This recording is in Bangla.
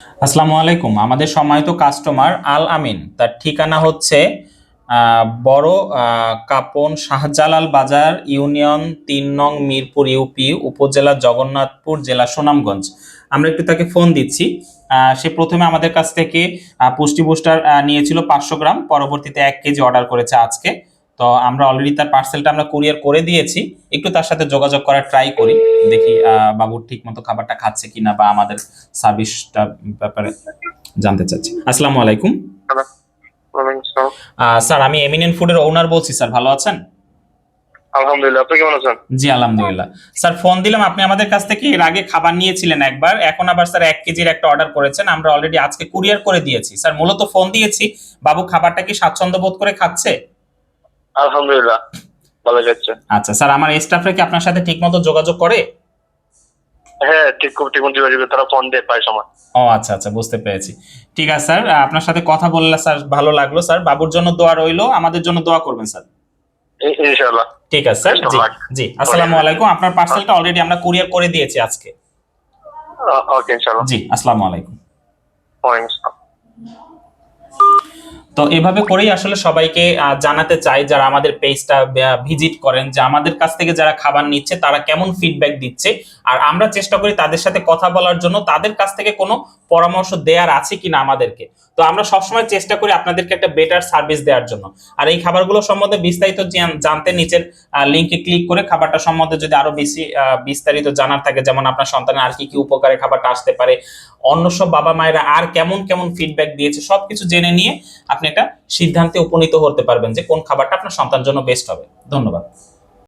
আসসালামু আলাইকুম। আমাদের সম্মানিত কাস্টমার আল আমিন, তার ঠিকানা হচ্ছে বড় কাপন, শাহজালাল বাজার, ইউনিয়ন ৩ নং, মিরপুর ইউপি, উপজেলা জগন্নাথপুর, জেলা সুনামগঞ্জ। আমরা একটু তাকে ফোন দিচ্ছি। সে প্রথমে আমাদের কাছ থেকে পুষ্টি বুস্টার নিয়েছিল ৫০০ গ্রাম, পরবর্তীতে ১ কেজি অর্ডার করেছে আজকে। তো আমরা অলরেডি তার পার্সেলটা আমরা কুরিয়ার করে দিয়েছি। একটু তার সাথে যোগাযোগ করার ট্রাই করি, দেখি বাবুর ঠিক মতো খাবারটা খাচ্ছে কিনা বা আমাদের সার্ভিসটা ব্যাপারে জানতে চাচ্ছি। আসসালামু আলাইকুম। হ্যালো, ওয়ালাইকুম আসসালাম। স্যার, আমি এমিনেন্ট ফুডের ওনার বলছি। স্যার, ভালো আছেন? আলহামদুলিল্লাহ, আপনি কেমন আছেন? জি, আলহামদুলিল্লাহ। স্যার, ফোন দিলাম, আপনি আমাদের কাছ থেকে এর আগে খাবার নিয়েছিলেন একবার, এখন আবার স্যার ১ কেজির একটা অর্ডার করেছেন। আমরা অলরেডি আজকে কুরিয়ার করে দিয়েছি। স্যার, মূলত ফোন দিয়েছি, বাবু খাবারটা কি স্বাচ্ছন্দ্য বোধ করে খাচ্ছে? আলহামদুলিল্লাহ, ভালো যাচ্ছে। আচ্ছা স্যার, আমার স্টাফরা কি আপনার সাথে ঠিক মতো যোগাযোগ করে? হ্যাঁ, ঠিক মতো যোগাযোগ, তারা ফোন দেয় প্রায় সময়। ও আচ্ছা আচ্ছা, বুঝতে পেরেছি। ঠিক আছে স্যার, আপনার সাথে কথা বললে স্যার ভালো লাগলো। স্যার, বাবুর জন্য দোয়া রইলো, আমাদের জন্য দোয়া করবেন স্যার। ইনশাআল্লাহ। ঠিক আছে স্যার। জি জি, আসসালামু আলাইকুম। আপনার পার্সেলটা অলরেডি আমরা কুরিয়ার করে দিয়েছি আজকে। ওকে, ইনশাআল্লাহ। জি, আসসালামু আলাইকুম। ওয়ালাইকুম আসসালাম। তো এভাবে করেই আসলে সবাইকে জানাতে চাই, যারা আমাদের পেজটা ভিজিট করেন, যে আমাদের কাছ থেকে যারা খাবার নিচ্ছে তারা কেমন ফিডব্যাক দিচ্ছে, আর আমরা চেষ্টা করি তাদের সাথে কথা বলার জন্য, তাদের কাছ থেকে কোনো পরামর্শ দেওয়ার আছে কিনা আমাদেরকে। তো আমরা সবসময় চেষ্টা করি আপনাদেরকে একটা বেটার সার্ভিস দেওয়ার জন্য। আর এই খাবারগুলো সম্বন্ধে বিস্তারিত জানতে নিচের লিংকে ক্লিক করে খাবারটা সম্বন্ধে যদি আরো বেশি বিস্তারিত জানার থাকে, যেমন আপনার সন্তানের আর কি কি উপকারে খাবারটা আসতে পারে, অন্য সব বাবা মায়েরা আর কেমন কেমন ফিডব্যাক দিয়েছে, সবকিছু জেনে নিয়ে আপনি একটা সিদ্ধান্তে উপনীত হতে পারবেন যে কোন খাবারটা আপনার সন্তানের জন্য বেস্ট হবে। ধন্যবাদ।